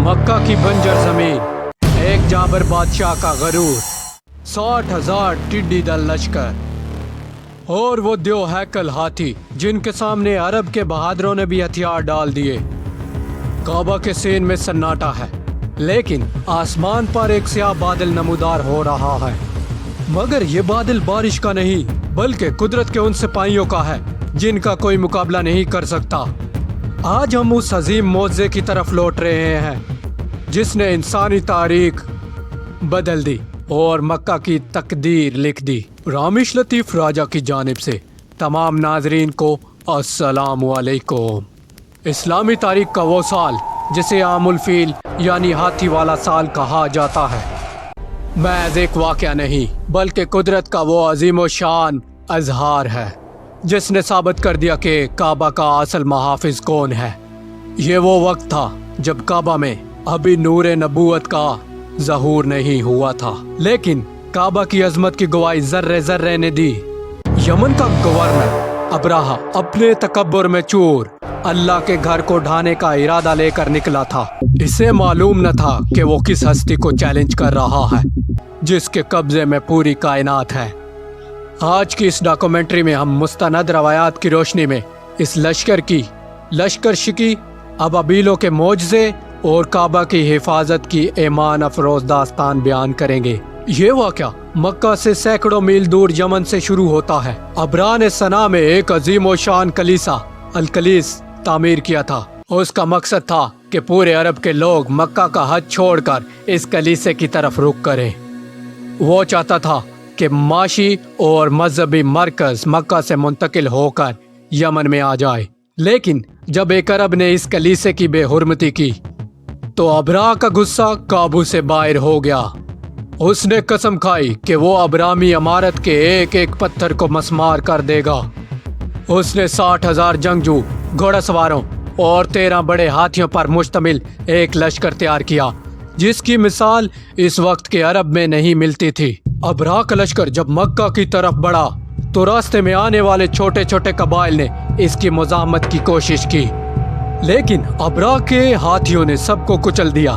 मक्का की बंजर जमीन, एक जाबर बादशाह का गरूर, 60,000 टिड्डी दल लश्कर और वो दो हैकल हाथी जिनके सामने अरब के बहादुरों ने भी हथियार डाल दिए। काबा के सीन में सन्नाटा है, लेकिन आसमान पर एक स्याह बादल नमूदार हो रहा है। मगर ये बादल बारिश का नहीं बल्कि कुदरत के उन सिपाहियों का है जिनका कोई मुकाबला नहीं कर सकता। आज हम उस अजीम मौजे की तरफ लौट रहे हैं जिसने इंसानी तारीख बदल दी और मक्का की तकदीर लिख दी। रामिश लतीफ़ राजा की जानिब से तमाम नाजरीन को अस्सलामु अलैकुम। इस्लामी तारीख का वो साल जिसे आमुल फील यानी हाथी वाला साल कहा जाता है, महज एक वाक़या नहीं बल्कि कुदरत का वो अजीम शान अजहार है जिसने साबित कर दिया कि काबा का असल महाफिज कौन है। ये वो वक्त था जब काबा में अभी नूर नबूवत का ज़हूर नहीं हुआ था, लेकिन काबा की अजमत की गवाही जर्रे जर्रे ने दी। यमन का गवर्नर अब्राहा अपने तकब्बुर में चूर अल्लाह के घर को ढाने का इरादा लेकर निकला था। इसे मालूम न था कि वो किस हस्ती को चैलेंज कर रहा है जिसके कब्जे में पूरी कायनात है। आज की इस डॉक्यूमेंट्री में हम मुस्तनद रवायात की रोशनी में इस लश्कर शिकी अबाबीलों के मोजज़े और काबा की हिफाजत की ईमान अफरोज दास्तान बयान करेंगे। ये वाक़या मक्का से सैकड़ों मील दूर यमन से शुरू होता है। अबरा ने सना में एक अजीम व शान कलीसा अल-कलीस तामीर किया था। उसका मकसद था कि पूरे अरब के लोग मक्का का हद छोड़कर इस कलीसे की तरफ रुख करें। वो चाहता था कि माशी और मजहबी मरकज मक्का से मुंतकिल होकर यमन में आ जाए, लेकिन जब एक अरब ने इस कलीसे की बेहुरमती की तो अबरा का गुस्सा काबू से बाहर हो गया। उसने कसम खाई कि वो अबरामी इमारत के एक एक पत्थर को मसमार कर देगा। उसने 60,000 जंगजू, घोड़सवारों और 13 बड़े हाथियों पर मुश्तमिल एक लश्कर तैयार किया जिसकी मिसाल इस वक्त के अरब में नहीं मिलती थी। अबरा का लश्कर जब मक्का की तरफ बढ़ा तो रास्ते में आने वाले छोटे छोटे कबाइल ने इसकी मुज़ाहमत की कोशिश की, लेकिन अबरा के हाथियों ने सबको कुचल दिया।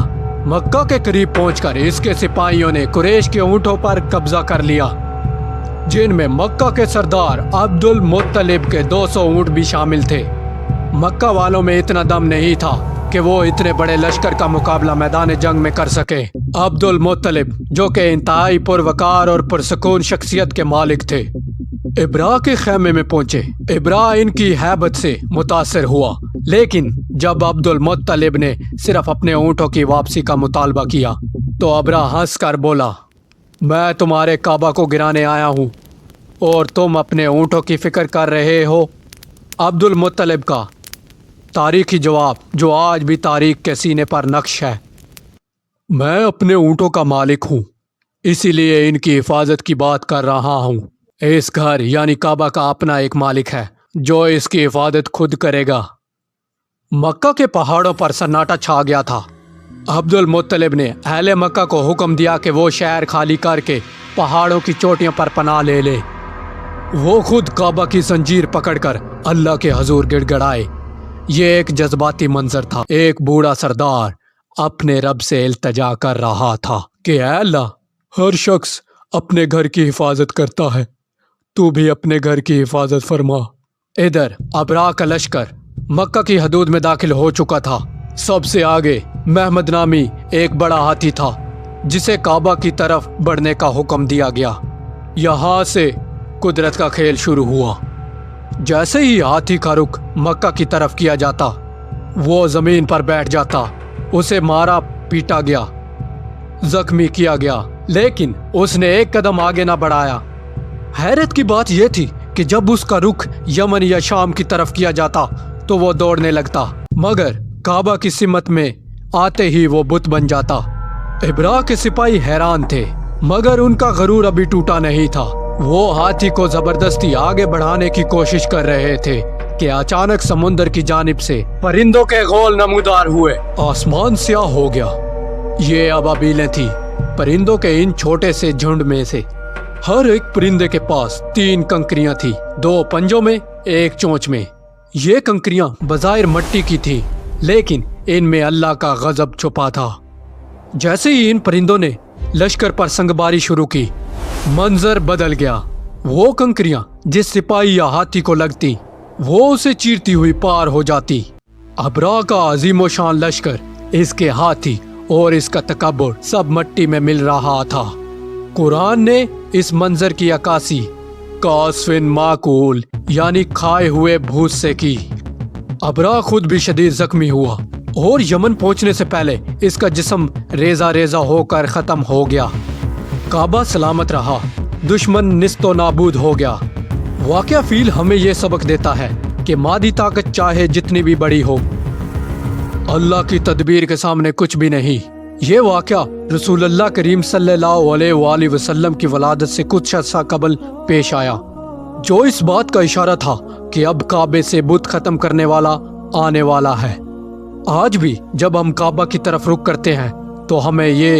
मक्का के करीब पहुंचकर इसके सिपाहियों ने कुरैश के ऊंटों पर कब्जा कर लिया, जिनमें मक्का के सरदार अब्दुल मुत्तलिब के 200 ऊंट भी शामिल थे। मक्का वालों में इतना दम नहीं था कि वो इतने बड़े लश्कर का मुकाबला मैदान जंग में कर सके। अब्दुल मुत्तलिब जो कि इंतहाई पुरवकार और पुरसकून शख्सियत के मालिक थे, इब्रा के खेमे में पहुंचे। इब्रा इनकी हैबत से मुतासिर हुआ, लेकिन जब अब्दुल मुत्तलिब ने सिर्फ अपने ऊँटों की वापसी का मुतालबा किया तो इब्रा हंस कर बोला, मैं तुम्हारे काबा को गिराने आया हूँ और तुम अपने ऊँटों की फिक्र कर रहे हो। अब्दुल मुत्तलिब का तारीखी जवाब जो आज भी तारीख के सीने पर नक्श है, मैं अपने ऊँटों का मालिक हूँ, इसीलिए इनकी हिफाजत की बात कर रहा हूँ। इस घर यानी काबा का अपना एक मालिक है जो इसकी हिफाजत खुद करेगा। मक्का के पहाड़ों पर सन्नाटा छा गया था। अब्दुल मुत्तलिब ने अहले मक्का को हुक्म दिया कि वो शहर खाली करके पहाड़ों की चोटियों पर पनाह ले ले। वो खुद काबा की जंजीर पकड़कर अल्लाह के हजूर गिड़गिड़ाए। ये एक जज्बाती मंजर था। एक बूढ़ा सरदार अपने रब से इल्तजा कर रहा था कि ऐ अल्लाह, हर शख्स अपने घर की हिफाजत करता है, तू भी अपने घर की हिफाजत फरमा। इधर अबरा का लश्कर मक्का की हदूद में दाखिल हो चुका था। सबसे आगे महमद नामी एक बड़ा हाथी था जिसे काबा की तरफ बढ़ने का हुक्म दिया गया। यहाँ से कुदरत का खेल शुरू हुआ। जैसे ही हाथी का रुख मक्का की तरफ किया जाता, वो जमीन पर बैठ जाता। उसे मारा पीटा गया, जख्मी किया गया, लेकिन उसने एक कदम आगे ना बढ़ाया। हैरत की बात यह थी कि जब उसका रुख यमन या शाम की तरफ किया जाता तो वो दौड़ने लगता, मगर काबा की सिमत में आते ही वो बुत बन जाता। इब्रा के सिपाही हैरान थे, मगर उनका गरूर अभी टूटा नहीं था। वो हाथी को जबरदस्ती आगे बढ़ाने की कोशिश कर रहे थे कि अचानक समुंदर की जानिब से परिंदों के गोल नमूदार हुए। आसमान स्याह हो गया। ये अबाबीलें थी। परिंदों के इन छोटे से झुंड में से हर एक परिंदे के पास 3 कंकरियां थी, 2 पंजों में, 1 चोंच में। ये कंकरियां बज़ाहिर मिट्टी की थी, लेकिन इनमें अल्लाह का गजब छुपा था। जैसे ही इन परिंदों ने लश्कर पर संगबारी शुरू की, मंजर बदल गया। वो कंकरियां जिस सिपाही या हाथी को लगती, वो उसे चीरती हुई पार हो जाती। अबरा का अजीमो शान लश्कर, इसके हाथी और इसका तकब्बुर सब मट्टी में मिल रहा था। कुरान ने इस मंजर की अक्कासी कासफिन माकूल यानी खाए हुए भूत से की। अबरा खुद भी शदीद जख्मी हुआ और यमन पहुंचने से पहले इसका जिस्म रेजा रेजा होकर खत्म हो गया। काबा सलामत रहा, दुश्मन निस्तो नाबूद हो गया। वाक़या फील हमें यह सबक देता है कि मादी ताकत चाहे जितनी भी बड़ी हो, अल्लाह की तदबीर के सामने कुछ भी नहीं। ये वाक़या रसूलुल्लाह करीम सल्लल्लाहु अलैहि वसल्लम की वलादत से कुछ अर्सा कबल पेश आया, जो इस बात का इशारा था कि अब काबे से बुत खत्म करने वाला आने वाला है। आज भी जब हम काबा की तरफ रुख करते हैं तो हमें ये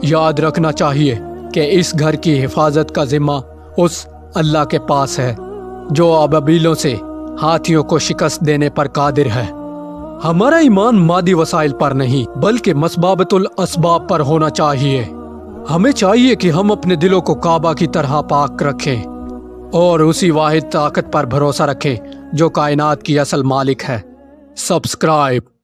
याद रखना चाहिए कि इस घर की हिफाजत का जिम्मा उस अल्लाह के पास है जो अबाबीलों से हाथियों को शिकस्त देने पर कादिर है। हमारा ईमान मादी वसाइल पर नहीं बल्कि मसबाबतुल असबाब पर होना चाहिए। हमें चाहिए कि हम अपने दिलों को काबा की तरह पाक रखें और उसी वाहिद ताकत पर भरोसा रखें जो कायनात की असल मालिक है। सब्सक्राइब।